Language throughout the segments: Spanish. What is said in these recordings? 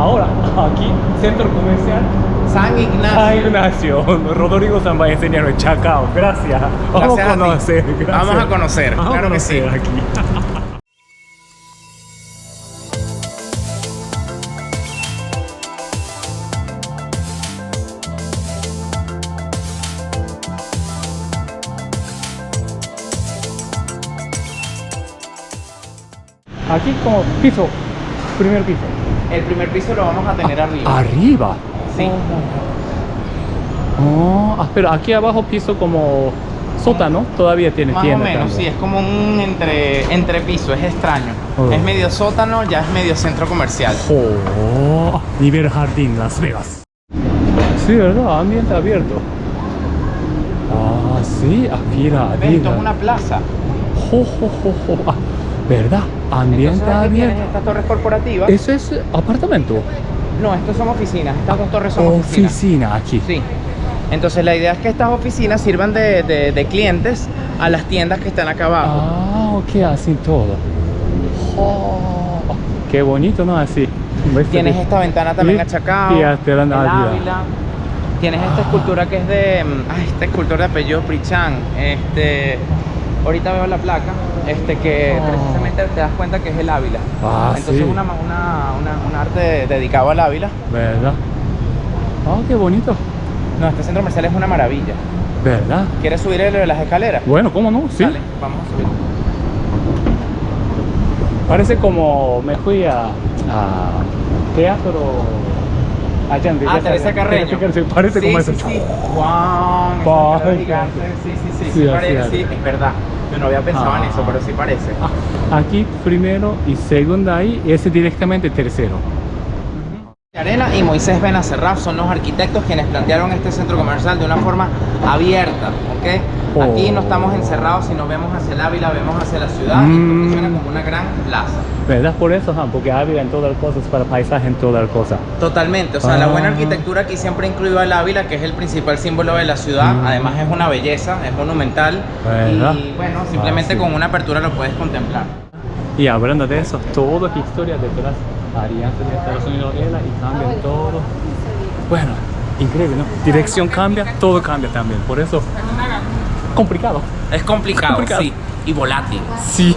ahora, aquí, centro comercial San Ignacio. San Ignacio. Rodrigo San va a enseñar el Chacao. Gracias. Vamos Gracias a a ti. conocer. Gracias. Vamos a conocer, Vamos claro a que sí. conocer aquí. Aquí como piso, primer piso. El primer piso lo vamos a tener arriba. Arriba. Sí. Oh, pero aquí abajo piso como sótano, todavía tiene Más o tienda menos, sí, también. es como un entrepiso, es extraño. Oh. Es medio sótano, ya es medio centro comercial. Oh, nivel jardín Las Vegas. Sí, ¿verdad? Ambiente abierto. Ah, sí, mira, ¿Ves? Esto es una plaza. Ah, ¿verdad? Ambiente Entonces aquí abierto. tienes estas torres corporativas. ¿Eso es apartamento? No, estos son oficinas, estas dos torres son oficinas. Oficina aquí. Sí. Entonces la idea es que estas oficinas sirvan de clientes a las tiendas que están acá abajo. Ah, ok, así todo. Oh, qué bonito, ¿no? Así. Tienes esta ventana también Y- achacado, y hasta la el Navidad. Ávila. Tienes esta escultura que es de... esta escultura de apellido Prichán. Ahorita veo la placa, que Oh. precisamente te das cuenta que es el Ávila. Ah, Entonces sí. un arte dedicado al Ávila. ¿Verdad? Ah, qué bonito. No, este centro comercial es una maravilla. ¿Verdad? ¿Quieres subir de las escaleras? Bueno, ¿cómo no? Sí. Dale, vamos a subir. Parece como me fui a teatro allá en Villa Teresa Carreño. Teresa Carreño, parece Sí, como sí, eso. sí. Wow, Wow. esa gigante. Sí, Sí, parece, así sí, es verdad. Yo no había pensado en eso, pero sí parece. Aquí primero y segundo ahí, y ese directamente tercero. Arena y Moisés Benacerraf son los arquitectos quienes plantearon este centro comercial de una forma abierta, ¿ok? Aquí no estamos encerrados, sino vemos hacia el Ávila, vemos hacia la ciudad y esto funciona como una gran plaza. ¿Verdad? Por eso, porque Ávila en todas las cosas, para paisaje en todas las cosas. Totalmente, o sea, la buena arquitectura aquí siempre incluyó al Ávila, que es el principal símbolo de la ciudad, además es una belleza, es monumental ¿Verdad? y bueno, simplemente sí. con una apertura lo puedes contemplar. Y hablando de eso, toda la historia detrás, alianzas de Estados Unidos y cambian todo. Bueno, increíble, ¿no? Dirección cambia, todo cambia también. Por eso, complicado. Es complicado, complicado. sí, y volátil. Sí,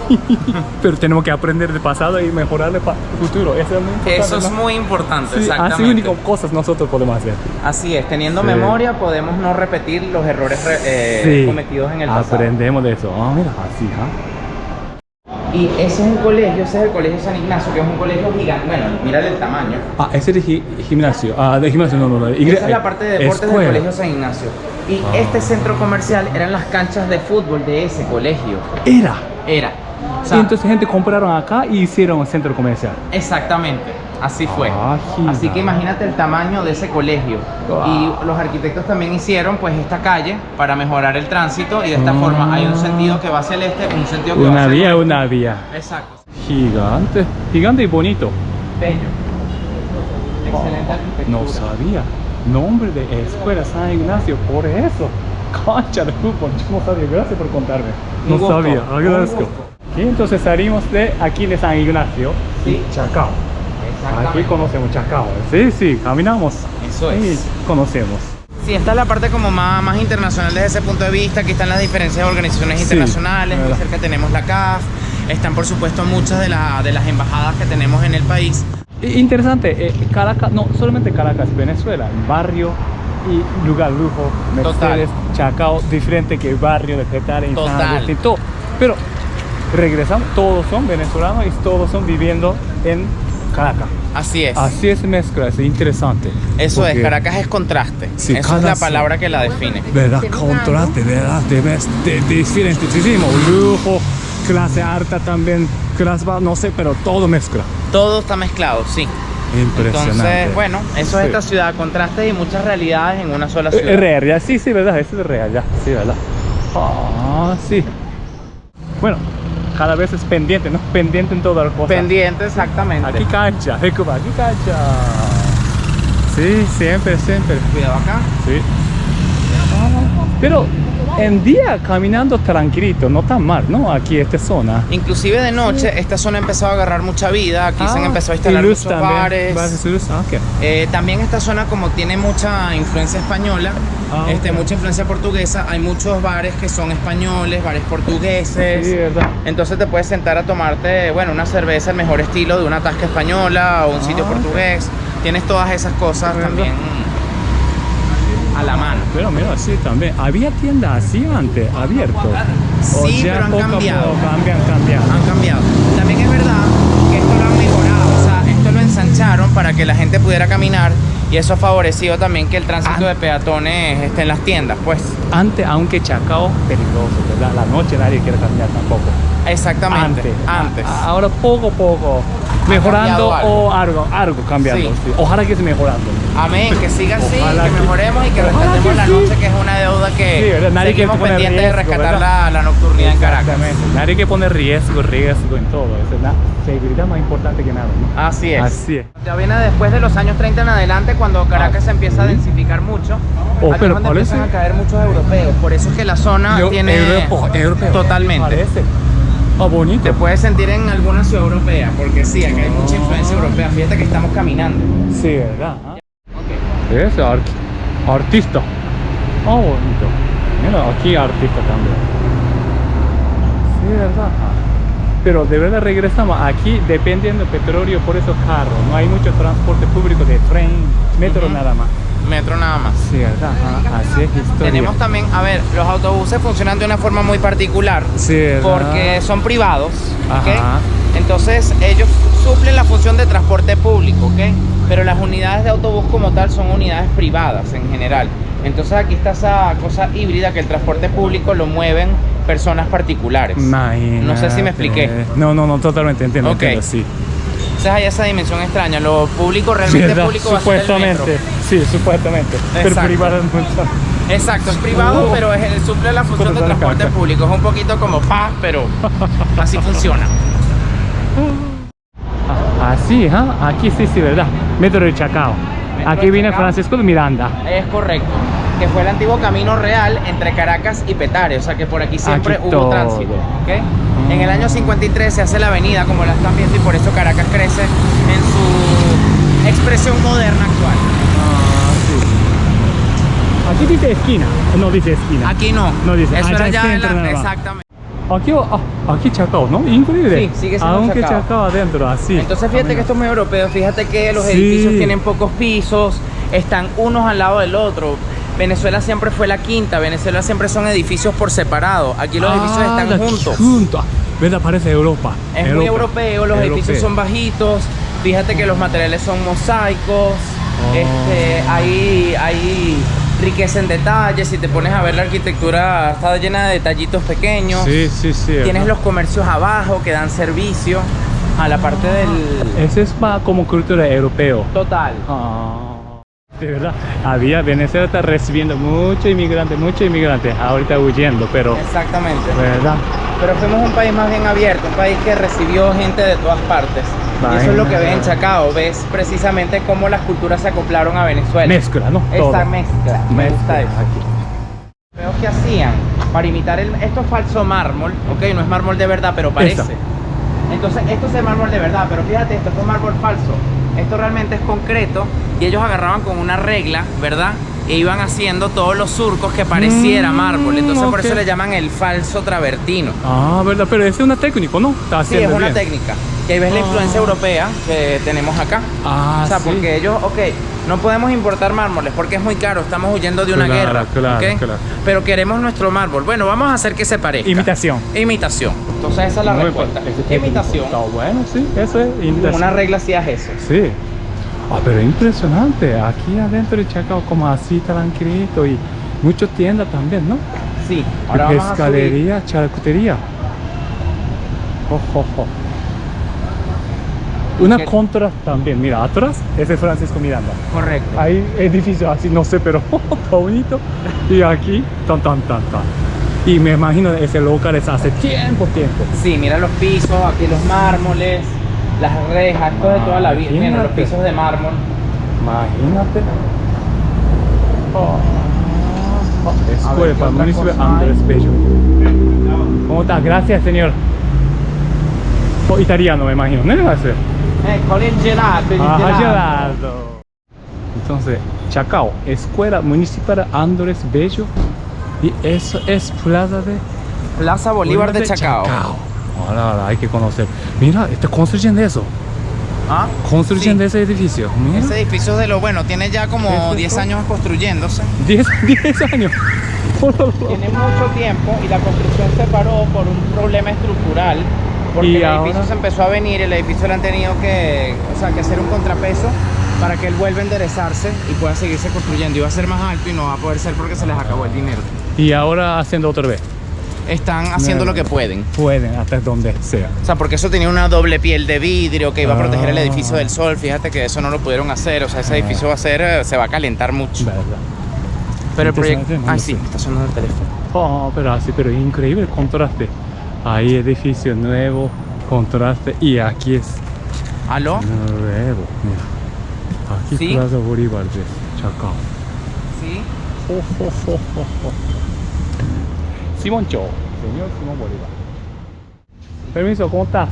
pero tenemos que aprender del pasado y mejorarle para el futuro. Eso es muy importante. Eso es ¿no? muy importante, Sí, exactamente. así únicas cosas nosotros podemos hacer. Así es, teniendo Sí. memoria podemos no repetir los errores Sí, cometidos en el pasado. aprendemos de eso. Ah, mira, así, Y ese es un colegio, ese es el Colegio San Ignacio, que es un colegio gigante. Bueno, mírale el tamaño. Ah, ese es de gimnasio. Ah, de gimnasio, no. Esa es la parte de deportes del escuela. Colegio San Ignacio. Y este centro comercial eran las canchas de fútbol de ese colegio. Era. Era. O sea, Y entonces gente compraron acá y hicieron el centro comercial. exactamente, así fue. Ah, Así que imagínate el tamaño de ese colegio. Wow. Y los arquitectos también hicieron pues esta calle para mejorar el tránsito y de esta forma hay un sentido que va hacia el este, un sentido que va Una hacia el vía, oeste. una vía. Exacto. Gigante. Gigante y bonito. Bello. Excelente arquitectura. No sabía. Nombre de Escuela San Ignacio, por eso. Cancha de fútbol. Yo no sabía. Gracias por contarme. Un No gusto. sabía. Agradezco. Un gusto. Y entonces salimos de aquí de San Ignacio. Sí. Y Chacao. Exactamente. Aquí conocemos Chacao. Sí, caminamos. Eso es. Y conocemos. Sí, esta es la parte como más internacional desde ese punto de vista. Aquí están las diferencias de organizaciones Sí, internacionales. Muy verdad. cerca tenemos la CAF. Están por supuesto muchas de las embajadas que tenemos en el país. Interesante, Caracas, no solamente Caracas, Venezuela, barrio y lugar lujo, Mercedes, Chacao, diferente que el barrio de Petare, Total. todo. Pero regresamos, todos son venezolanos y todos son viviendo en Caracas. Así es. Así es mezcla, es interesante. Eso es, Porque, Caracas es contraste. Sí, Esa es cada la zona. palabra que la define. ¿Verdad? Contraste, ¿verdad? De diferentísimo, lujo, clase alta también, clase baja, no sé, pero todo mezcla. Todo está mezclado, sí. Impresionante. Entonces, bueno, eso es Sí. esta ciudad, contrastes y muchas realidades en una sola ciudad. Es real, ya, sí, verdad, eso es real, ya, sí, verdad. Ah, sí. Bueno, cada vez es pendiente, ¿no? Pendiente en todas las cosas. Pendiente, exactamente. Aquí cancha, aquí cancha. Sí, siempre. Cuidado acá. Sí. Pero en día caminando tranquilito, no tan mal, ¿no? Aquí esta zona. Inclusive de noche, esta zona empezó a agarrar mucha vida. Aquí se han empezado a instalar muchos bares. También esta zona, como tiene mucha influencia española, mucha influencia portuguesa, hay muchos bares que son españoles, bares portugueses. Sí, verdad. Entonces te puedes sentar a tomarte, bueno, una cerveza, el mejor estilo de una tasca española o un sitio portugués. Tienes todas esas cosas también a la mano. Pero mira, sí, también. ¿Había tiendas así antes, abierto? Sí, pero han cambiado. Cambiado. Han cambiado. También es verdad que esto lo han mejorado. O sea, esto lo ensancharon para que la gente pudiera caminar y eso ha favorecido también que el tránsito de peatones esté en las tiendas, pues. Antes, aunque Chacao, peligroso, ¿verdad? La noche nadie quiere caminar tampoco. Exactamente. Antes. Ahora poco a poco. Mejorando o algo cambiando. Sí. Sí. Ojalá que esté mejorando. Amén, que siga así, Ojalá que mejoremos y que rescatemos que la sí. noche, que es una deuda que nadie seguimos quiere poner pendientes de riesgo, rescatar la nocturnidad en Caracas. Nadie que pone riesgo en todo. Esa es la seguridad más importante que nada, ¿no? Así es. Así es. Ya viene después de los años 30 en adelante, cuando Caracas se empieza a densificar mucho. Aquí es pero donde parece- empiezan a caer muchos europeos. Por eso es que la zona tiene europeo. totalmente. Parece. Bonito. Te puedes sentir en alguna ciudad europea, porque sí, aquí hay mucha influencia europea. Fíjate que estamos caminando. Sí, ¿verdad? Es artista. Bonito. Mira, aquí artista también. Sí, ¿verdad? Pero de verdad regresamos. Aquí dependiendo del petróleo, por eso carro. No hay mucho transporte público de tren, metro nada más. Metro nada más. Sí, ¿verdad? Así es historia. Tenemos también, a ver, los autobuses funcionan de una forma muy particular. Sí, ¿verdad? Porque son privados, ¿ok? Ajá. Entonces ellos suplen la función de transporte público, ¿ok? Pero las unidades de autobús como tal son unidades privadas en general. Entonces aquí está esa cosa híbrida que el transporte público lo mueven personas particulares. Imagínate. No sé si me expliqué. No, totalmente entiendo. Ok. Entiendo, sí. Entonces hay esa dimensión extraña. Lo público realmente ¿Verdad? público va a ser el metro. Supuestamente. Sí, supuestamente. Pero Exacto. privado es mucho. Exacto, es privado, pero suple la función de transporte público. Es un poquito como pero así funciona. Así, aquí sí, ¿verdad? Metro de Chacao. Aquí viene Chacao. Francisco de Miranda. Es correcto, que fue el antiguo camino real entre Caracas y Petare, o sea que por aquí siempre Aquí hubo todo. tránsito, ¿ok? En el año 53 se hace la avenida como la están viendo y por eso Caracas crece en su expresión moderna actual. Aquí dice esquina, no dice esquina. Aquí no, No dice, eso allá era ya en centro nada más. exactamente. Aquí Chacao, ¿no? Increíble. Sí, sigue siendo Aunque Chacao. Chacao adentro, así. Entonces fíjate que esto es muy europeo, fíjate que los Sí. edificios tienen pocos pisos, están unos al lado del otro. Venezuela siempre fue la quinta, Venezuela siempre son edificios por separado, aquí los edificios están juntos. ¿Verdad? Parece Europa. Es muy europeo, los edificios son bajitos, fíjate que los materiales son mosaicos, hay riqueza en detalles, si te pones a ver la arquitectura está llena de detallitos pequeños. Sí. Tienes ¿verdad? los comercios abajo que dan servicio a la parte del... Ese es más como cultura europeo. Total. De verdad, Venezuela está recibiendo mucho inmigrante, ahorita huyendo, pero Exactamente. ¿verdad? Pero fuimos un país más bien abierto, un país que recibió gente de todas partes. Y eso es lo que ves en Chacao, ves precisamente cómo las culturas se acoplaron a Venezuela. Mezcla, ¿no? Esa Todo. mezcla, me gusta eso. Aquí. Veo que hacían para imitar esto es falso mármol, ok, no es mármol de verdad, pero parece. Esa. Entonces esto es el mármol de verdad, pero fíjate, esto es mármol falso. Esto realmente es concreto y ellos agarraban con una regla, ¿verdad? E iban haciendo todos los surcos que pareciera mármol. Entonces por eso le llaman el falso travertino. ¿Verdad? Pero ese es una técnica, ¿no? Está Sí, es haciendo una bien. técnica. Y ahí ves la influencia europea que tenemos acá. O sea, sí. porque ellos, no podemos importar mármoles porque es muy caro, estamos huyendo de una guerra. Claro. Pero queremos nuestro mármol. Bueno, vamos a hacer que se parezca. Imitación. Imitación. Entonces esa es la Muy respuesta. bueno. Ese Imitación. Está bueno, sí, eso es imitación. Una regla hacías eso. Sí. Pero impresionante. Aquí adentro de Chacao, como así tranquilito y muchas tiendas también, ¿no? Sí. Ahora vamos a subir. Pescadería, charcutería. Una contra también, mira, atrás, ese es Francisco Miranda. Correcto. Hay edificios así, no sé, pero está bonito. Y aquí, tan. Y me imagino ese local es hace tiempo. Sí, mira los pisos, aquí los mármoles, las rejas, esto de toda la vida. Mira los Imagínate. pisos de mármol. Imagínate. Escuela para el ¿qué otra municipio cosa hay? Andrés Bello. ¿Cómo está? Gracias, señor. Oh, italiano, me imagino, ¿no? Con el gelato, el Ah, gelato. gelato. Entonces, Chacao, Escuela Municipal Andrés Bello. Y eso es Plaza de Plaza Bolívar de Chacao. Ahora hay que conocer. Mira, está construyendo eso. ¿Ah? Construyendo Sí. ese edificio. Mira. Ese edificio es de lo bueno, tiene ya como Eso es 10 todo. años construyéndose. 10 años. Tiene mucho tiempo y la construcción se paró por un problema estructural. Porque Y el ahora edificio se empezó a venir, el edificio le han tenido que, que hacer un contrapeso para que él vuelva a enderezarse y pueda seguirse construyendo. Iba a ser más alto y no va a poder ser porque se les acabó el dinero. Y ahora haciendo otra vez. Están haciendo lo que pueden. Pueden, hasta donde sea. O sea, porque eso tenía una doble piel de vidrio que iba a proteger el Ah. edificio del sol. Fíjate que eso no lo pudieron hacer. O sea, ese edificio va a ser, se va a calentar mucho. Verdad. Pero el proyecto... Interesante, Ay, no sí, sé. está sonando el teléfono. Oh, pero así, pero increíble el contraste. Ahí edificio nuevo, contraste. Y aquí es ¿Aló? nuevo. Mira. Aquí ¿Sí? es Plaza Bolívar de Chacao. Sí. Simón Cho, señor Simón Bolívar. Permiso, ¿cómo estás?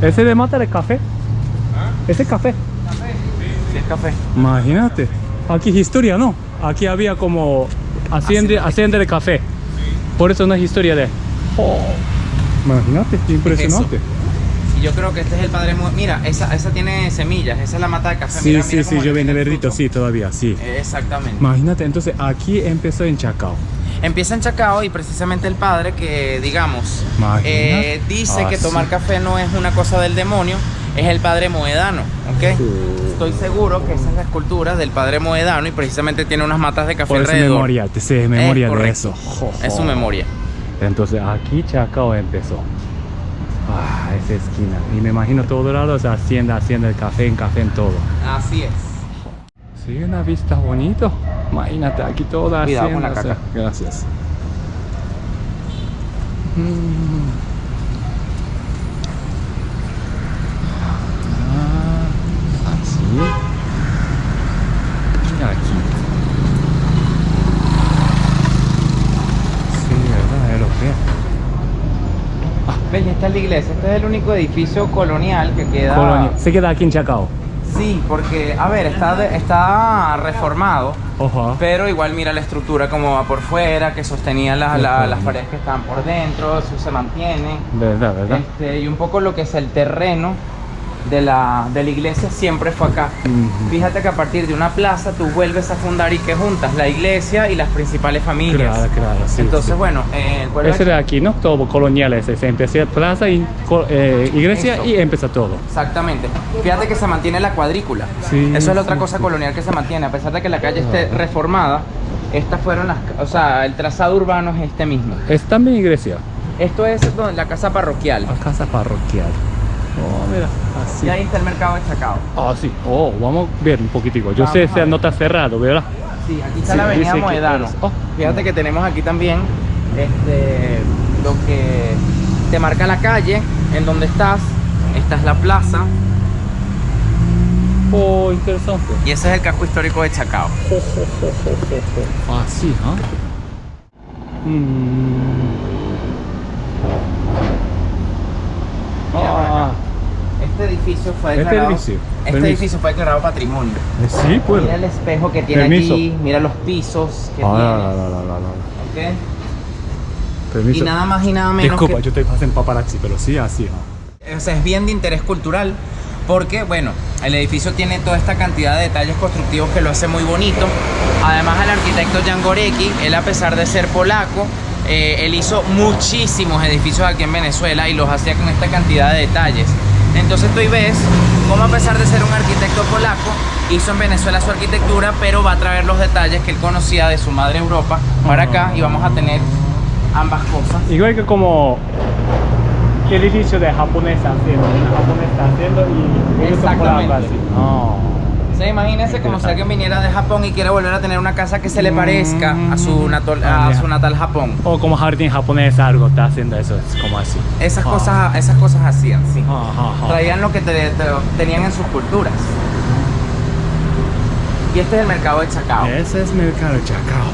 ¿Ese de mata de café? ¿Ese es café? Sí, es café. Imagínate. Aquí es historia, ¿no? Aquí había como hacienda de café. Por eso no es historia de... Oh, imagínate, impresionante. Y yo creo que este es el padre... Mira, esa tiene semillas. Esa es la mata de café. Sí, Mira, sí, mira sí, cómo yo le viene tiene el verdito, fruto. sí, todavía, sí. Exactamente. Imagínate, entonces aquí empezó en Chacao. Empieza en Chacao y precisamente el padre que, digamos, Imagínate. dice que Ah, tomar sí. café no es una cosa del demonio, es el padre Moedano, ¿ok? Sí. Estoy seguro que esa es la escultura del padre Moedano y precisamente tiene unas matas de café Por eso alrededor. memoria, te sé memoria de correcto. eso. Es su memoria. Entonces aquí Chacao empezó. Ah, esa esquina. Y me imagino todo lado, o sea, hacienda, el café en todo. Así es. Sí, una vista bonito. Imagínate, aquí toda Cuidado hacienda. con la o sea, caca. gracias. Ah, así. Y aquí. Sí, ¿verdad? Es lo que es. ¿Ves? Esta es la iglesia. Este es el único edificio colonial que queda... Colonia. Se queda aquí en Chacao. Sí, porque, a ver, está reformado, Ojo. pero igual mira la estructura como va por fuera, que sostenía las paredes que estaban por dentro, eso se mantiene. Verdad, verdad. Y un poco lo que es el terreno de la iglesia siempre fue acá. Ujú. Fíjate que a partir de una plaza tú vuelves a fundar y que juntas la iglesia y las principales familias. Claro, sí. Entonces, sí. bueno, el pueblo Ese de aquí, ¿no? Todo colonial ese. Se empezó plaza y iglesia Eso. y empezó todo. Exactamente. Fíjate que se mantiene la cuadrícula. Sí, Eso es la otra sí, cosa sí. colonial que se mantiene. A pesar de que la calle esté Ah. reformada, estas fueron las... O sea, el trazado urbano es este mismo. Es también iglesia. Esto es la casa parroquial. La casa parroquial. Oh, mira, así. Y ahí está el mercado de Chacao. Ah, sí. Oh, vamos a ver un poquitico. Yo Vamos sé, a ese ver. no está cerrado, ¿verdad? Sí, aquí está Sí, la avenida dice que Moedano. es- oh. Fíjate que tenemos aquí también lo que te marca la calle, en donde estás. Esta es la plaza Oh, interesante. y ese es el casco histórico de Chacao. Así, ¿ah? Ah, Este edificio fue Este declarado, edificio, este permiso. edificio fue declarado patrimonio. sí, pues. Mira el espejo que tiene Permiso. aquí, mira los pisos que Ah, tiene. ¿Ok? Permiso. Y nada más y nada menos Disculpa, que... yo estoy pasando paparazzi, pero sí, así, ¿no? O sea, es bien de interés cultural porque, bueno, el edificio tiene toda esta cantidad de detalles constructivos que lo hace muy bonito. Además, el arquitecto Jan Górecki, él a pesar de ser polaco, él hizo muchísimos edificios aquí en Venezuela y los hacía con esta cantidad de detalles. Entonces tú ahí ves cómo, a pesar de ser un arquitecto polaco, hizo en Venezuela su arquitectura, pero va a traer los detalles que él conocía de su madre Europa para acá y vamos a tener ambas cosas. Igual que como el edificio de japonesa haciendo, una japonesa haciendo y ellos son polacos Exactamente. así. No. O sea, imagínense como si alguien viniera de Japón y quiere volver a tener una casa que se le parezca a su natal Japón. O como jardín japonés, algo está haciendo eso, es como así. Esas Ah. cosas hacían, sí. Ajá. Traían lo que tenían en sus culturas. Y este es el mercado de Chacao. Ese es Mercado Chacao.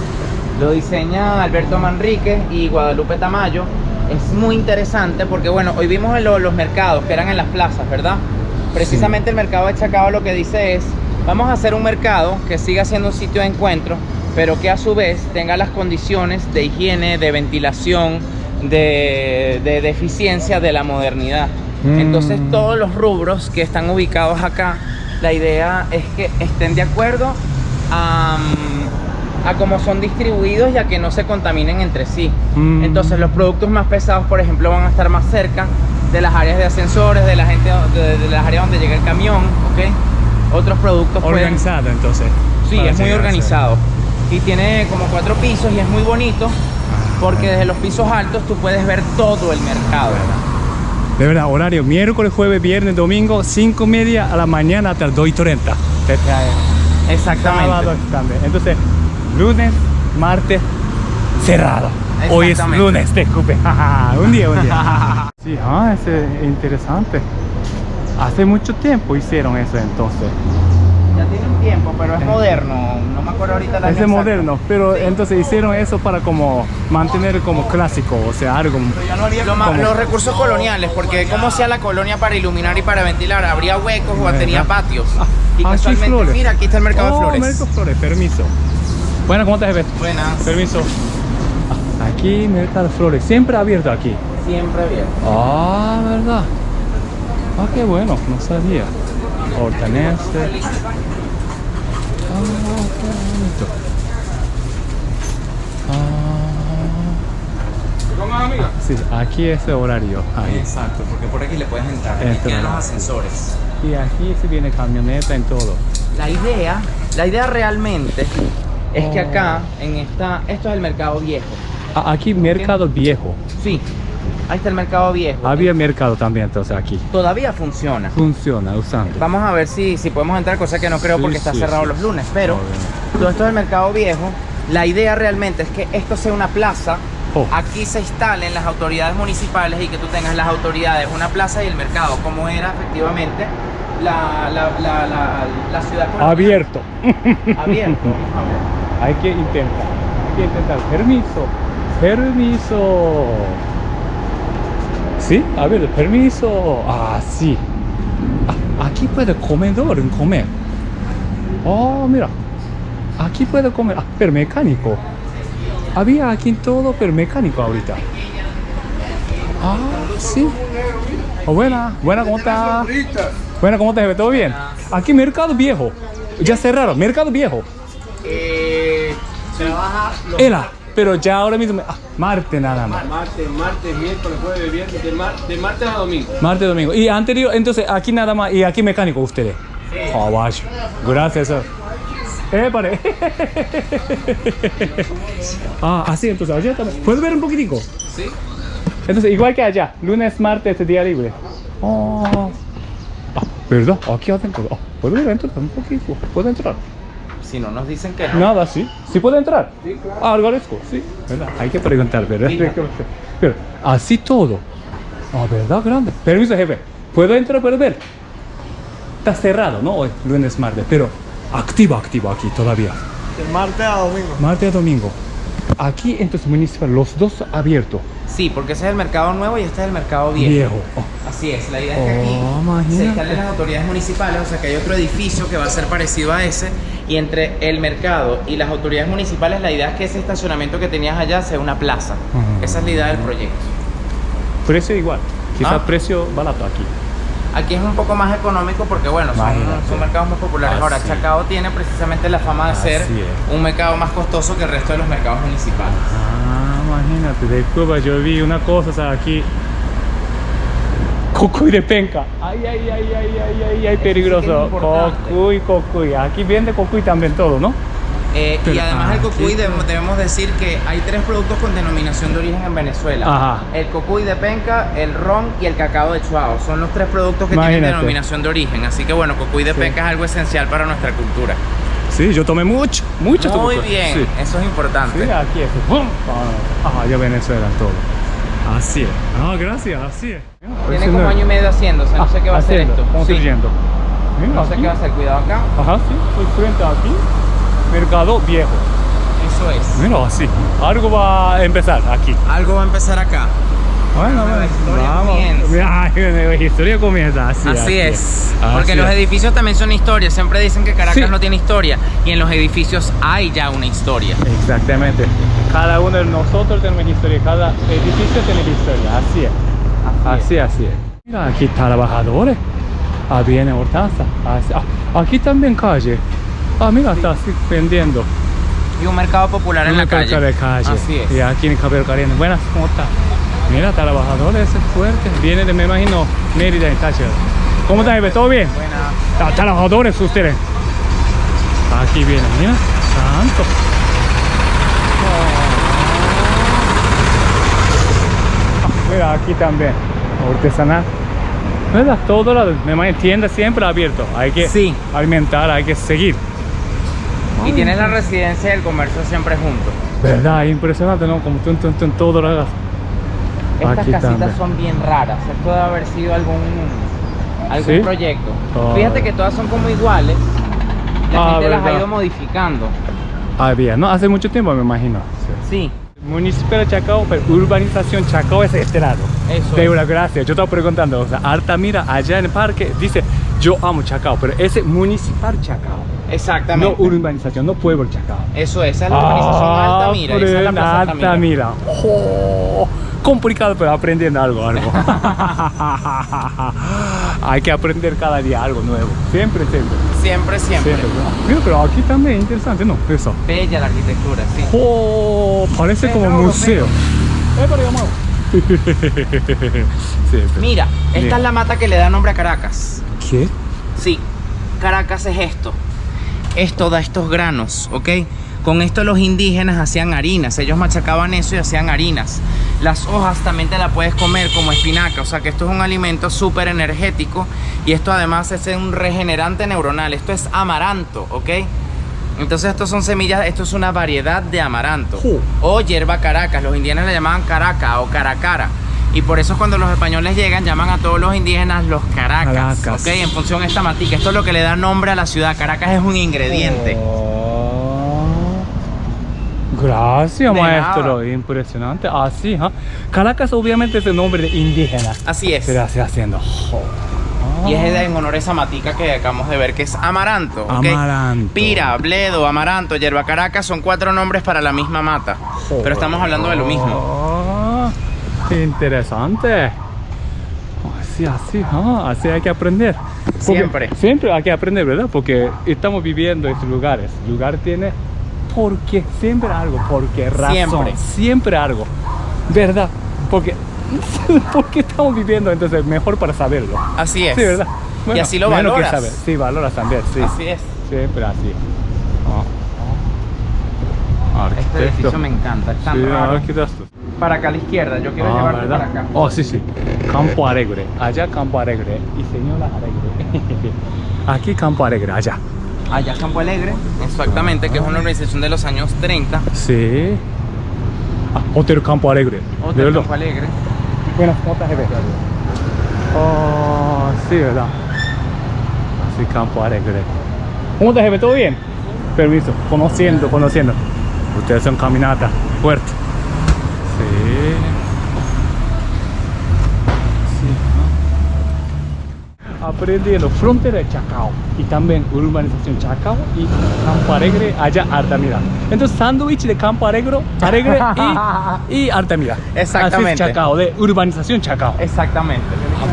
Lo diseña Alberto Manrique y Guadalupe Tamayo. Es muy interesante porque, bueno, hoy vimos los mercados que eran en las plazas, ¿verdad? Precisamente el mercado de Chacao lo que dice es: vamos a hacer un mercado que siga siendo un sitio de encuentro, pero que a su vez tenga las condiciones de higiene, de ventilación, de eficiencia de la modernidad. Entonces todos los rubros que están ubicados acá, la idea es que estén de acuerdo a cómo son distribuidos y a que no se contaminen entre sí. Entonces los productos más pesados, por ejemplo, van a estar más cerca de las áreas de ascensores, de la gente, de las áreas donde llega el camión, ¿ok? Otros productos organizado, entonces. Sí, es muy organizado. Y tiene como 4 pisos y es muy bonito porque desde los pisos altos tú puedes ver todo el mercado. De verdad, horario miércoles, jueves, viernes, domingo, 5:30 a la mañana hasta las 2:30. Exactamente. Sábado también. Entonces, lunes, martes, cerrado. Hoy es lunes, disculpe. un día. Sí, es interesante. Hace mucho tiempo hicieron eso entonces. Ya tiene un tiempo, pero es moderno. No me acuerdo ahorita la Es moderno, pero sí. Entonces hicieron eso para como mantener como clásico, o sea, algo. Yo no haría los recursos coloniales, porque como sea la colonia para iluminar y para ventilar, habría huecos o tenía patios. Y casualmente, flores. Mira, aquí está el mercado de flores. Mercado Flores, permiso. Bueno, ¿cómo te ves? Buenas. Permiso. Aquí, Mercado Flores, siempre abierto aquí. Siempre abierto. Ah, ¿verdad? Ah, qué bueno, no sabía. Hortenense. Ah, qué bonito. Sí, aquí es el horario. Ahí. Exacto, porque por aquí le puedes entrar. Aquí tienen los ascensores. Y aquí se viene camioneta en todo. La idea realmente es que acá, esto es el mercado viejo. Aquí mercado viejo. Sí, ahí está el mercado viejo. Había mercado también entonces aquí. Todavía funciona. Funciona, usando. Vamos a ver si podemos entrar, cosa que no creo porque está cerrado los lunes. Pero todo esto es el mercado viejo. La idea realmente es que esto sea una plaza. Aquí se instalen las autoridades municipales y que tú tengas las autoridades, una plaza y el mercado, como era efectivamente la ciudad colonial. Abierto. Abierto. Vamos a ver. Hay que intentar. Permiso. Sí, a ver, permiso. Ah, sí. Aquí puede comer. Oh, mira. Aquí puede comer. Pero mecánico. Había aquí todo, pero mecánico ahorita. Ah, sí. Oh, buena, ¿cómo está? Buena, ¿cómo te ves? ¿Todo bien? Aquí mercado viejo. Ya cerraron, mercado viejo. Trabaja pero ya ahora mismo, martes nada más. Martes, miércoles, jueves, viernes, de martes a domingo. Martes, domingo. Y anterior, entonces aquí nada más, y aquí mecánico ustedes. Sí. Oh, vaya. Gracias. Pare. Así entonces, allá también. ¿Puedes ver un poquitico? Sí. Entonces, igual que allá, lunes, martes, día libre. ¿Verdad? Aquí adentro. ¿Puedo entrar un poquito? ¿Puedo entrar? Si no nos dicen que no. Nada, sí. ¿Sí puedo entrar? Sí, claro. Agradezco, sí. ¿Verdad? Hay que preguntar, ¿verdad? Fíjate. Pero así todo. ¿Verdad? Grande. Permiso, jefe. ¿Puedo entrar? ¿Puedo ver? Está cerrado, ¿no? Hoy, lunes, martes, pero activo aquí todavía. De martes a domingo. Martes a domingo. Aquí entonces municipal, los dos abiertos. Sí, porque ese es el mercado nuevo y este es el mercado viejo. Así es, la idea es que aquí imagínate. se instalen las autoridades municipales, o sea que hay otro edificio que va a ser parecido a ese, y entre el mercado y las autoridades municipales la idea es que ese estacionamiento que tenías allá sea una plaza. Esa es la idea del proyecto. Precio igual, quizás precio barato aquí. Aquí es un poco más económico porque bueno, son mercados más populares. Ahora, Chacao tiene precisamente la fama de ser un mercado más costoso que el resto de los mercados municipales. Imagínate, de Cuba yo vi una cosa, o sea, aquí cocuy de penca. Ay, peligroso. Cocuy. Aquí vende cocuy también todo, ¿no? Y además el cocuy debemos decir que hay 3 productos con denominación de origen en Venezuela. Ajá. El cocuy de penca, el ron y el cacao de Chuao. Son los 3 productos que tienen denominación de origen. Así que bueno, cocuy de penca es algo esencial para nuestra cultura. Sí, yo tomé mucho. Muy bien, sí. Eso es importante. Sí, aquí es. Ya Venezuela todo. Así es. Gracias, así es. Tiene como año y medio haciéndose, no sé qué va a hacer esto. Construyendo. No sé qué va a hacer, cuidado acá. Sí, estoy frente aquí. Mercado viejo. Eso es. Mira, así. Algo va a empezar aquí. Algo va a empezar acá. Bueno, La historia comienza. Mira, la historia comienza así. Así es. Así Porque los es. edificios también son historias. Siempre dicen que Caracas Sí. no tiene historia. Y en los edificios hay ya una historia. Exactamente. Cada uno de nosotros tenemos historia. Cada edificio tiene historia. Así es. Mira, aquí trabajadores. Ah, viene hortanza. Aquí también calle. Ah, mira, está así vendiendo. Y un mercado popular en la calle. Así es. Y aquí en Cabello Caliente. Buenas, ¿cómo está? Mira, trabajadores fuertes. Viene de, me imagino, Mérida y Táchira. ¿Cómo está, jefe? ¿Todo bien? Buena. Trabajadores ustedes. Aquí vienen, mira. Santo. Mira, aquí también. Artesanal. ¿Verdad? Todo lado. Me imagino, tienda siempre abierto. Hay que Sí. alimentar, hay que seguir. Y tienes la residencia y el comercio siempre juntos. ¿Verdad? Impresionante, ¿no? Como tú en todo lados. Estas Aquí casitas también. son bien raras. Esto debe haber sido algún ¿Sí? proyecto. Oh. Fíjate que todas son como iguales. La gente las ha ¿verdad? ido modificando. Había, ¿no? Hace mucho tiempo, me imagino. Sí. Municipio de Chacao, pero urbanización Chacao es este lado. Eso De es. una gracia. Yo estaba preguntando, o sea, Altamira allá en el parque dice, yo amo Chacao, pero ese municipal Chacao. Exactamente. No urbanización, no pueblo Chacao. Eso es, esa es la urbanización Altamira. Esa es la plaza Altamira. Altamira. Oh, complicado, pero aprendiendo algo. Hay que aprender cada día algo nuevo. Siempre. Siempre. Mira, pero aquí también interesante, ¿no? Eso. Bella la arquitectura, sí. Oh, parece como Pero, museo. Sí, pero- Mira, esta Bien. es la mata que le da nombre a Caracas. ¿Qué? Sí, Caracas es esto. Esto da estos granos, ¿ok? Con esto los indígenas hacían harinas. Ellos machacaban eso y hacían harinas. Las hojas también te las puedes comer como espinaca. O sea que esto es un alimento súper energético. Y esto además es un regenerante neuronal. Esto es amaranto, ¿ok? Entonces estos son semillas, esto es una variedad de amaranto. O hierba Caracas. Los indígenas le llamaban caraca o caracara. Y por eso cuando los españoles llegan, llaman a todos los indígenas los Caracas, Caracas. ¿ok? En función a esta matica. Esto es lo que le da nombre a la ciudad. Caracas es un ingrediente. Gracias, De maestro. nada. Impresionante. Así, ¿ah? Caracas obviamente es el nombre de indígena. Así es. Se hace haciendo. Y es en honor a esa matica que acabamos de ver, que es amaranto, ¿ok? Amaranto. Pira, bledo, amaranto, hierba Caracas son 4 nombres para la misma mata. Pero estamos hablando de lo mismo. Interesante. Así, así hay que aprender. Siempre hay que aprender, ¿verdad? Porque estamos viviendo en estos lugares. El lugar tiene porque siempre algo, porque razón. Siempre algo. ¿Verdad? Porque estamos viviendo, entonces mejor para saberlo. Así es. Sí, ¿verdad? Y así lo menos que valoras. saber. Sí, valoras también, sí. Así es. Siempre así. Este edificio me encanta, es tan Sí, raro. arquitecto. Para acá a la izquierda, yo quiero llevarte ¿verdad? para acá. Oh, sí. Campo Alegre. Allá Campo Alegre. Y Señora Alegre. Aquí Campo Alegre, allá. Allá Campo Alegre, exactamente, que es una organización de los años 30. Sí. Hotel Campo Alegre. De Hotel verdad. Campo Alegre. Buenas noches, jefe. Oh, sí, ¿verdad? Así Campo Alegre. ¿Cómo está, jefe? ¿Todo bien? Permiso. Conociendo. Ustedes son caminata fuerte. Sí. Aprendiendo frontera de Chacao y también urbanización Chacao y Campo Alegre allá Altamira. Entonces sándwich de Campo Alegre y Altamira. Exactamente. Así es Chacao, de urbanización Chacao. Exactamente.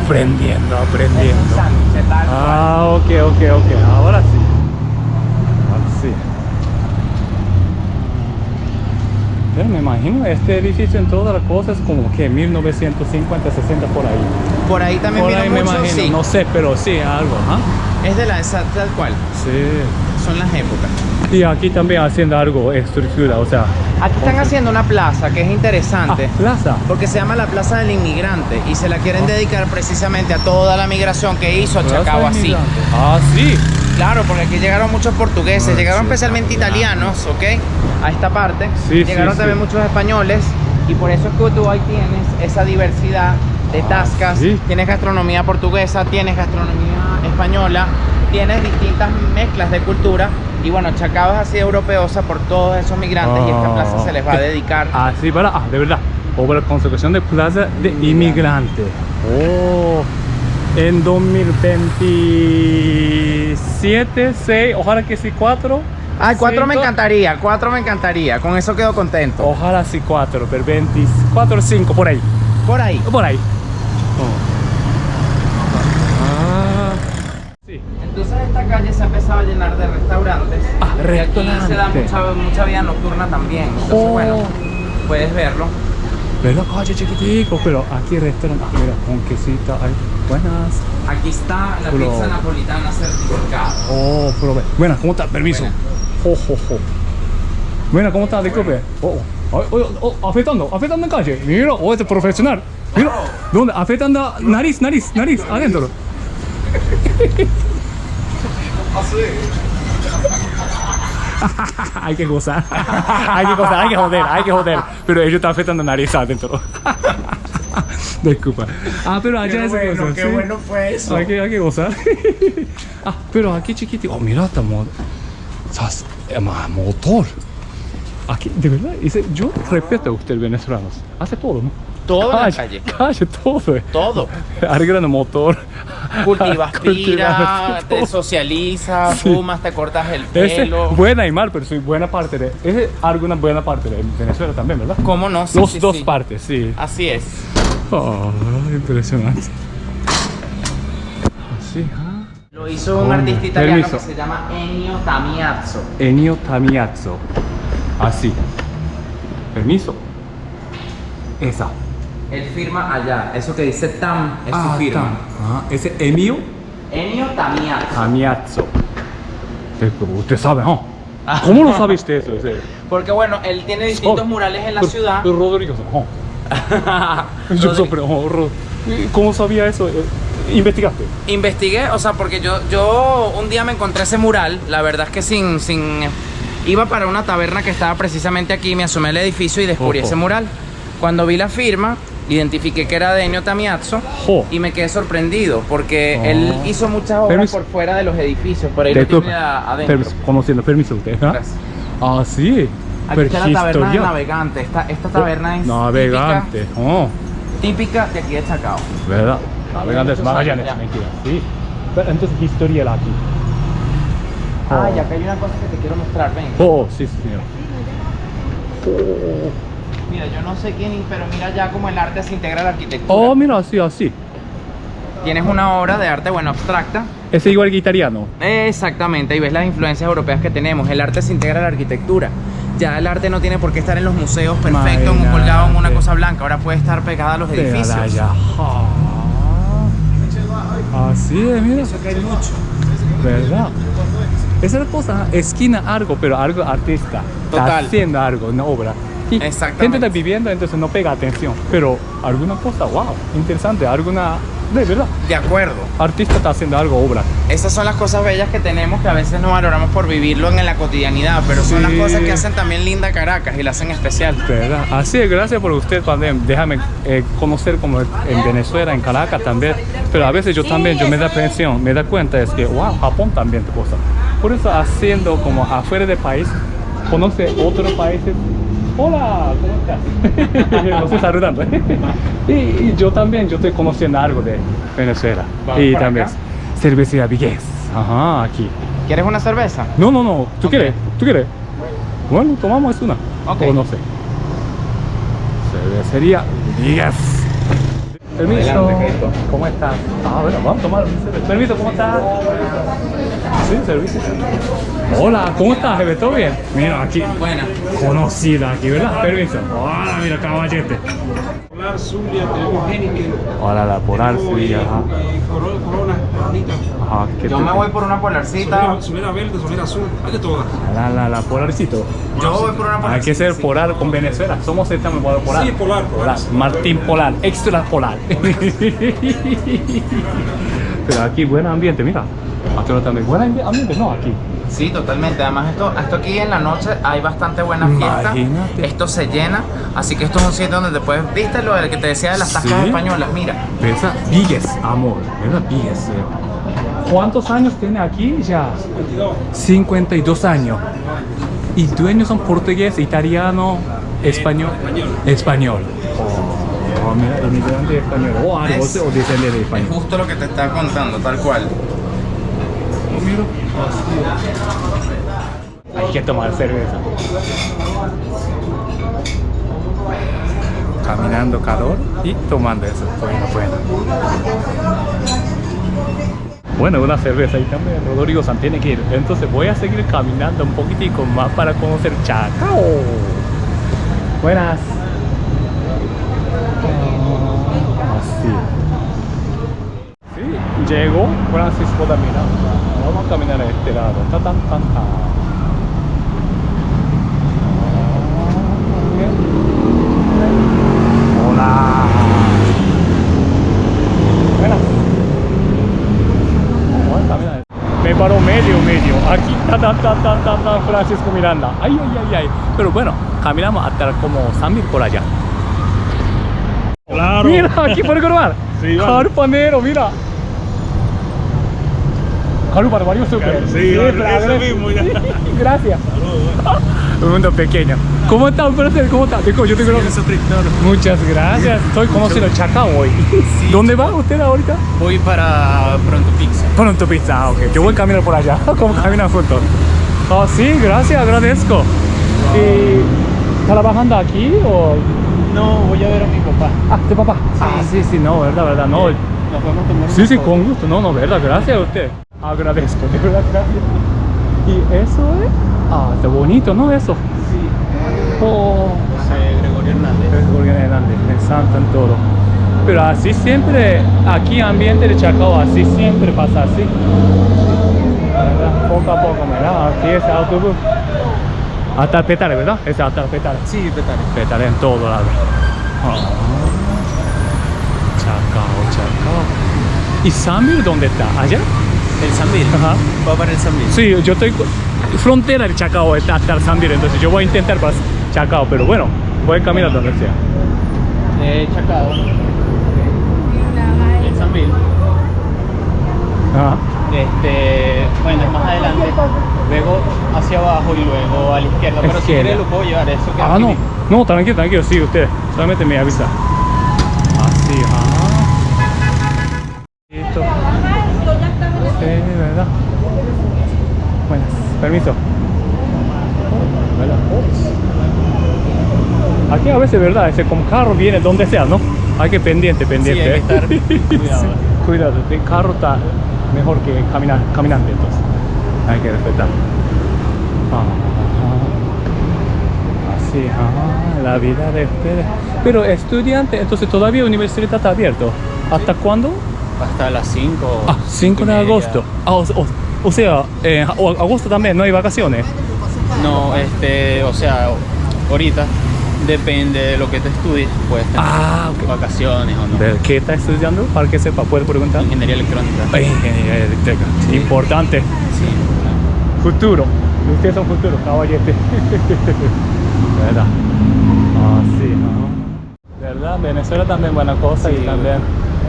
Aprendiendo. Es un sándwich, tal cual. Ok. Ahora sí. Pero me imagino este edificio en todas las cosas como que 1950, 60 por ahí. Por ahí también Por vino ahí me mucho, imagino, sí. no sé, pero sí, algo, ¿ah? Es de la esa tal cual. Sí. Son las épocas. Y aquí también haciendo algo estructura, o sea. Aquí están haciendo una plaza que es interesante. Plaza. Porque se llama la Plaza del Inmigrante y se la quieren dedicar precisamente a toda la migración que hizo Chacao así. Sí. Claro, porque aquí llegaron muchos portugueses, llegaron sí, especialmente italianos, ¿ok? A esta parte. Sí, Llegaron sí, también sí. muchos españoles y por eso es que tú ahí tienes esa diversidad de tascas. sí. Tienes gastronomía portuguesa, tienes gastronomía española, tienes distintas mezclas de cultura Y bueno, Chacao es así europeosa por todos esos migrantes y esta plaza se les va a dedicar. Ah, sí, para, de verdad. Obra de construcción de plaza de inmigrante. Oh, en 2027, 6, ojalá que sí, 4. Ay, 4 me 5. encantaría, 4 me encantaría. Con eso quedo contento. Ojalá sí 4, pero 24 o 5, por ahí. Por ahí. Por ahí. Ah, sí. Entonces esta calle se ha empezado a llenar de restaurantes. Ah, Y aquí restaurante. se da mucha vida nocturna también. Entonces, Oh. bueno, puedes verlo. ¿Verdad? Calle chiquitico, pero aquí restaurante. Ah, mira, con quesita. Ay, buenas. Aquí está la Pero- pizza napolitana certificada. Oh, pero buena, ¿cómo está? Permiso. Buena, ¿cómo está? Disculpe. Afectando en calle. Mira, este profesional. Mira, ¿dónde? Afectando nariz, adentro. Hay que gozar. hay que joder. Pero ellos están afectando nariz adentro. Disculpa. Ah, pero allá es eso. qué bueno fue eso. Hay que gozar. Ah, pero aquí chiquitito. Oh, mira, estamos. Motor. Aquí, de verdad, yo respeto a ustedes venezolanos. Hace todo, ¿no? Todo en la calle. Calle, todo. Todo. Arreglan el motor. Cultivas pira, todo. te socializas, Sí. fumas, te cortas el Ese, pelo. buena y mal, pero soy buena parte de. Es alguna buena parte de Venezuela también, ¿verdad? ¿Cómo no? Sí, Los sí, dos sí. partes, sí. Así es. Oh, impresionante. Así, Lo hizo un Coño, artista italiano permiso. que se llama Ennio Tamiazzo. Ennio Tamiazzo. Así. Permiso. Esa. Él firma allá. Eso que dice Tam es su firma. Ese Ennio Ennio Tamiazzo. Tamiazzo. Usted sabe, ¿no? ¿Cómo lo sabe usted eso? Porque bueno, él tiene distintos murales en la ciudad. Rodrigo, ¿no? Yo soy, ¿cómo sabía eso? ¿Investigaste? Investigué, o sea, porque yo un día me encontré ese mural, la verdad es que iba para una taberna que estaba precisamente aquí, me asomé al edificio y descubrí Ojo. ese mural. Cuando vi la firma, identifiqué que era de Ennio Tamiazzo Jo. y me quedé sorprendido porque él hizo muchas obras Permiso. por fuera de los edificios, pero ahí lo Disculpe. tiene adentro. Conociendo, permiso usted. ¿Ah? Gracias. Ah, sí. Aquí está la taberna del Prehistoria. Navegante. Esta taberna es Navegante. Oh, típica de aquí de Chacao. ¿verdad? Navegante es muchos Magallanes, años ya. mentira. Sí. Pero entonces, historia aquí. Ah, y acá hay una cosa que te quiero mostrar, ven. Oh, sí, señor. Mira, yo no sé quién, pero mira ya como el arte se integra a la arquitectura. Oh, mira, así, así. Tienes una obra de arte, bueno, abstracta. Ese igual que italiano. Exactamente, y ves las influencias europeas que tenemos. El arte se integra a la arquitectura. Ya el arte no tiene por qué estar en los museos perfecto, Imagínate. colgado en una cosa blanca. Ahora puede estar pegada a los edificios. Allá. Así es, mira. Eso que hay mucho. ¿Verdad? Esa es la cosa, esquina algo, pero algo artista. Está Total. haciendo algo, una obra. Y Exactamente. gente está viviendo, entonces no pega atención. Pero alguna cosa, wow, interesante, alguna. De verdad, De acuerdo. artista está haciendo algo, obra. Esas son las cosas bellas que tenemos que a veces no valoramos por vivirlo en la cotidianidad, pero son las Sí. cosas que hacen también linda Caracas y la hacen especial. ¿Verdad? Así es, gracias por usted también. Déjame conocer como en Venezuela, en Caracas también. Pero a veces yo también, yo me da atención, me da cuenta es que, wow, Japón también te cosa. Por eso haciendo como afuera del país, conoce otros países. Hola, ¿cómo estás? Nos estoy saludando. y yo también, yo estoy conociendo algo de Venezuela. Vamos Y para también acá. cervecería Vigués. Ajá, aquí. ¿Quieres una cerveza? No, ¿tú Ok. quieres? ¿Tú quieres? Bueno, tomamos una. Ok. O no sé. Cervecería Vigués. Permiso. Adelante, Keito. ¿Cómo estás? Ah, bueno, vamos a tomar cerveza. Permiso, ¿cómo estás? Sí, servicio. Hola, ¿cómo estás, jefe? ¿Todo bien? Mira, aquí. Buena. Conocida aquí, ¿verdad? Permiso. Hola, mira, caballete. Polar, Zulia, tenemos Heineken. Hola, la Polar, sí, ajá. Corona, Coronita. Ajá, ¿qué Yo te- me voy por una polarcita. Solera verde, solera azul. Hay de todas. La Polarcito. Yo voy por una polarcita. Hay que ser sí. polar con Venezuela. Somos estamos polar. Sí, polar. Martín Polar, extra polar. Pero aquí buen ambiente, mira. Aquí también buen ambiente, no aquí. Sí, totalmente. Además, esto aquí en la noche hay bastante buena fiesta. Imagínate. Esto se llena. Así que esto es un sitio donde te puedes. ¿Viste lo del que te decía de las tascas Sí. españolas? Mira. Esa Vigues, amor, ¿verdad? Vigues. ¿Cuántos años tiene aquí ya? 52 años. ¿Y dueños son portugués, italiano, español? Español. Oh, mira, inmigrante español. O algo, Es- o descendiente de Es español. justo lo que te estaba contando, tal cual. Mira. Hay que tomar cerveza. Caminando calor y tomando eso. Bueno. Bueno, una cerveza y también Rodrigo San tiene que ir. Entonces voy a seguir caminando un poquitico más para conocer Chacao. Buenas. Así. Sí, llegó Francisco de Miranda. Vamos a caminar a este lado. Tan. Hola. Buenas. Vamos a caminar. Me paró medio. Aquí, tan, Francisco Miranda. Ay. Pero bueno, caminamos hasta como 3.000 por allá. Claro. Mira, aquí por Corval. Sí, vale. Carpanero, mira. Carpanero, varios super. Sí, vale, claro. eso mismo, ya. Gracias. Un mundo pequeño. ¿Cómo está, brother? ¿Cómo está? Yo te conozco. suscriptor. Muchas gracias. Estoy conociendo Chacao hoy. ¿Dónde va usted ahorita? Voy para Pronto Pizza. Pronto Pizza, ok. Yo voy a caminar por allá. ¿Cómo caminan juntos? Oh, sí, gracias, agradezco. ¿Y trabajando aquí o...? No, voy a ver a mi papá. Ah, ¿de papá? Sí, no, verdad, no. Nos vamos a tomar Sí, con gusto. No, verdad, gracias a usted. Agradezco, de verdad, gracias. ¿Y eso es? Ah, está bonito, ¿no? Eso. Sí. Oh, José Gregorio Hernández. Jorge Hernández, en Santo en todo. Pero así siempre, aquí ambiente de Chacao, así siempre pasa así. ¿Verdad? Poco a poco, ¿verdad? Aquí es autobús. Hasta el Petare, ¿verdad? Es hasta el Petare. Sí, Petare. Petare en todo lado. Ah. Chacao. ¿Y Samir dónde está? ¿Allá? El Sambil. Ajá. Va para el Sambil. Sí, yo estoy frontera de Chacao hasta el Samir, entonces yo voy a intentar para Chacao, pero bueno, voy a caminar donde sea. Chacao. El Sambil. Ajá. Bueno, más adelante. Luego hacia abajo y luego a la izquierda. Pero si Izquierda. quieres lo puedo llevar. Eso queda Ah, aquí no, mismo. no, tranquilo, sí, usted solamente me avisa. Así, Listo. Sí, ¿verdad? Buenas, permiso. ¿Verdad? Aquí a veces, ¿verdad? Ese como carro viene donde sea, ¿no? Hay que pendiente. Sí, hay que estar cuidado. Sí, cuidado, el carro está mejor que caminante, entonces. Hay que respetar. Así, la vida de ustedes. Pero estudiante, entonces todavía la universidad está abierto. ¿Hasta cuándo? Hasta las 5. 5 de agosto. O sea, agosto también, no hay vacaciones. No, o sea, ahorita depende de lo que te estudies, puedes tener Ok. vacaciones o no. ¿De qué está estudiando? Para que sepa, ¿puede preguntar? Ingeniería electrónica. Ingeniería eléctrica. Sí. Importante. Sí. Futuro. Ustedes son futuro, caballete. ¿Verdad? Sí, ¿no? ¿Verdad? Venezuela también buena cosa y Sí. también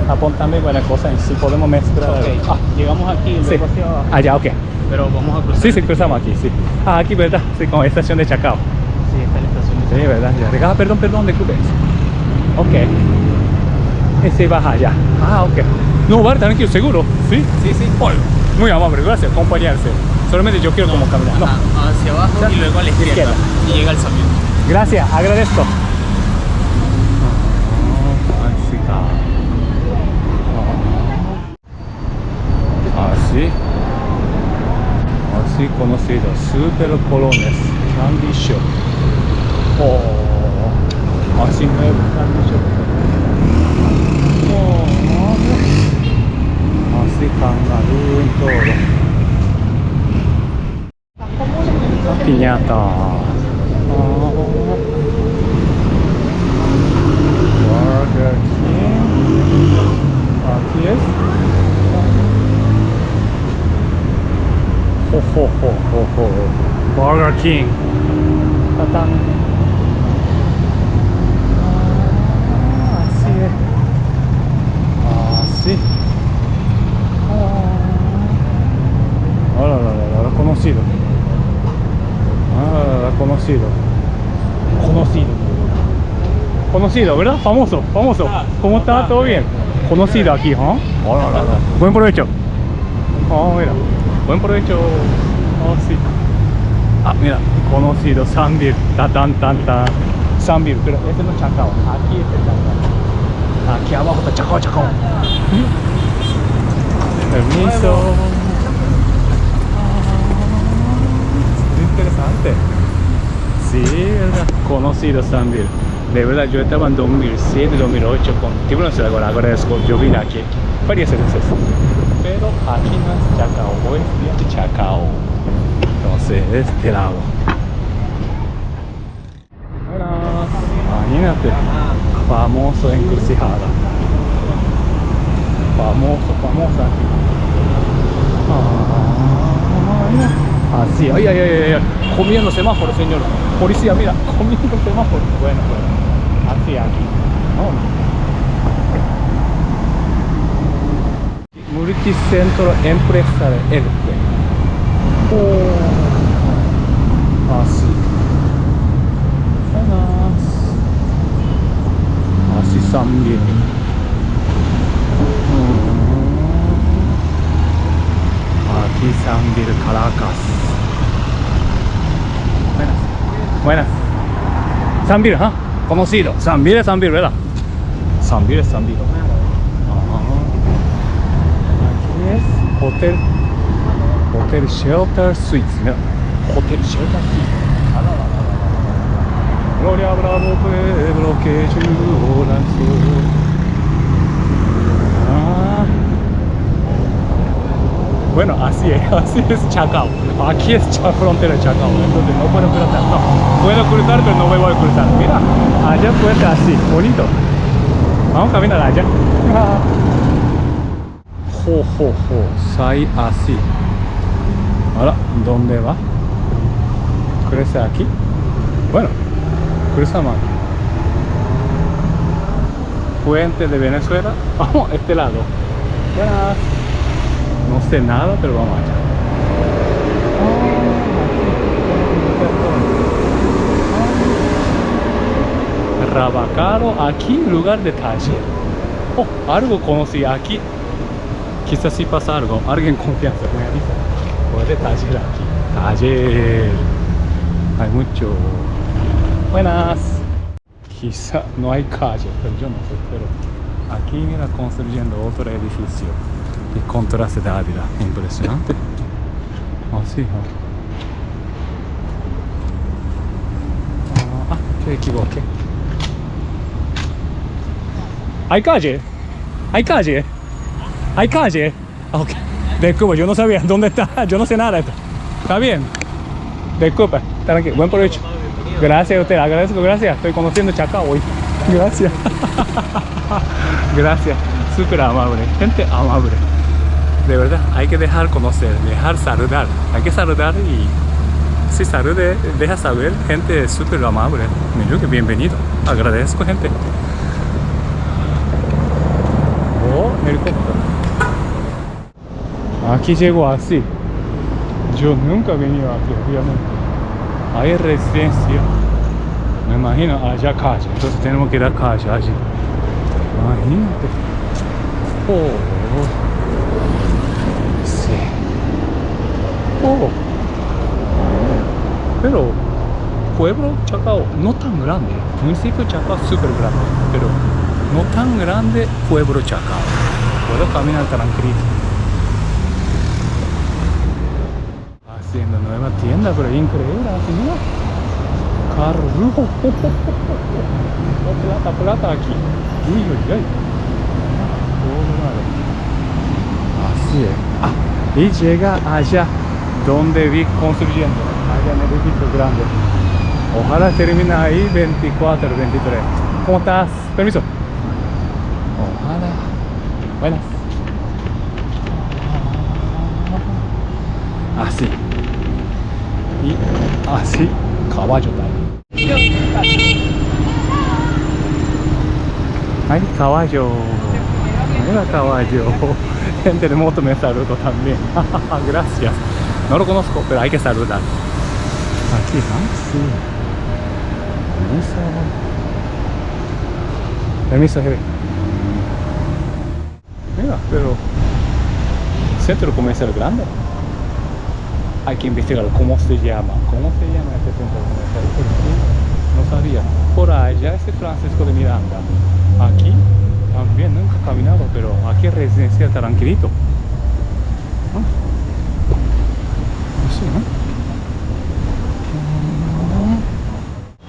Japón también buena cosa. Y si podemos mezclar. Ok, llegamos aquí, sí. luego hacia abajo. Allá, ok. Pero vamos a cruzar. Sí, cruzamos aquí, sí. Aquí, ¿verdad? Sí, con estación de Chacao. Sí, está la estación. Sí, ¿verdad? Ya. Perdón, disculpe. Ok. Ese baja allá. Ok. No, vale, tranquilo, seguro. Sí. Sí. Oye, muy amable, gracias, acompañarse. Solamente yo quiero como caminar. No. Hacia abajo y luego a la izquierda. Y llega el camión. Gracias, agradezco. Así conocido, Super Colones, Candy Shop. Así nuevo Candy Shop. Así kangaroo en todo. Piñata. Burger King. Aquí es. Burger King. Tatán. Así es. Así. conocido. Ah, conocido. Conocido, ¿verdad? Famoso. ¿Cómo está? ¿Todo bien? Conocido aquí, ¿no? Buen provecho. Oh, mira. Buen provecho. Oh, sí. Ah, mira. Conocido. Sanville. Sanville. Pero este no es Chacao. Aquí es el Chacao. Aquí abajo está Chacao. Permiso. Interesante. Sí, verdad. Conocido Sanville. De verdad, yo estaba en 2007, 2008 con Tiburón Ciudad, agradezco. Yo vine aquí varias veces. Pero aquí no es Chacao, hoy es día de Chacao. Entonces, este lado. Bueno, imagínate. Famoso encrucijada. Famosa. Mira. Así, ay. Comiendo semáforo, señor. Policía, mira, comiendo semáforo. Bueno. Así aquí. Multicentro empresarial. Así. Así Sanville. Aquí Sanville, Caracas. Buenas. Sanville, ¿ah? Conocido. Sanville, ¿verdad? Sanville. Aquí es Hotel Shelter Suites. Mira. Hotel Shelter Suites. Gloria, bravo pueblo que llora el sol. Bueno, así es Chacao. Aquí es frontera de Chacao, entonces no puedo cruzar. No, puedo cruzar, pero no me voy a cruzar. Mira, allá puede ser así, bonito. Vamos a caminar allá. Sai así. Ahora, ¿dónde va? Cruza aquí. Bueno, cruza más. Puente de Venezuela. Vamos a este lado. Buenas. No sé nada, pero vamos allá. Rabacaro, aquí lugar de taller. Oh, algo conocí aquí. Quizás si pasa algo, alguien confianza me avisa. Puede taller aquí. Taller. Hay mucho. Buenas. Quizá no hay calle, pero yo no sé, pero aquí mira construyendo otro edificio. El contraste de Ávila, impresionante. Así, me equivoqué. ¿Hay calle? Ok. Disculpa, yo no sabía dónde está. Yo no sé nada de esto. ¿Está bien? Disculpa, tranquilo. Buen provecho. Gracias a usted, agradezco, gracias. Estoy conociendo Chacao hoy. Gracias. Gracias. Súper amable. Gente amable. De verdad, hay que dejar conocer, dejar saludar. Hay que saludar y si salude, deja saber. Gente súper amable. Me digo que bienvenido. Agradezco, gente. Oh, helicóptero. Aquí llego así. Yo nunca he venido aquí, obviamente. Hay residencia. Me imagino allá calle. Entonces tenemos que ir a calle allí. Imagínate. Oh. Sí. Oh. Pero pueblo Chacao no tan grande. Municipio Chacao súper grande. Pero no tan grande pueblo Chacao. Puedo caminar tranquilo. Haciendo nueva tienda, pero increíble, así mira. Carro. Plata aquí. Uy. Así es. Y llega allá donde vi construyendo. Allá en el edificio grande. Ojalá termine ahí 24, 23. ¿Cómo estás? Permiso. Ojalá. Buenas. Así. Y así, caballo también. Ay, caballo. Mira, caballo. Gente de moto me saludo también. Gracias. No lo conozco, pero hay que saludar. Aquí, ¿no? Sí. Permiso, jefe. Mira, pero centro comercial grande. Hay que investigar cómo se llama. ¿Cómo se llama este centro comercial? Porque no sabía. Por allá es Francisco de Miranda. Aquí también nunca he caminado, pero aquí es residencial tranquilito. Así,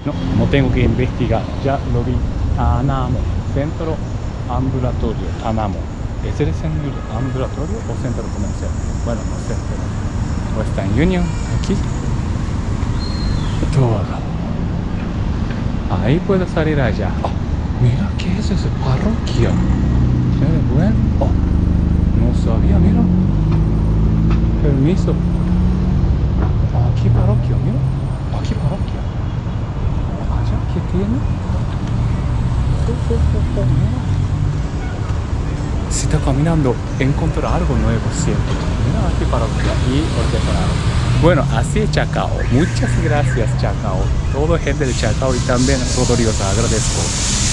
¿no? No tengo que investigar. Ya lo vi. Anamo. Centro ambulatorio. Anamo. ¿Es el centro ambulatorio o centro comercial? Bueno, no sé, pero Western Union, aquí. Todo. Ahí puedo salir allá. Oh, mira, ¿qué es esa parroquia? Bueno. Oh, no sabía, mira. Permiso. Aquí parroquia, mira. Aquí parroquia. Allá, ¿qué tiene? Mira. Si está caminando, encontrará algo nuevo siempre. Mira, aquí parroquia y artesanal. Bueno, así es Chacao. Muchas gracias, Chacao. Todo gente de Chacao y también Rodrigo, te agradezco.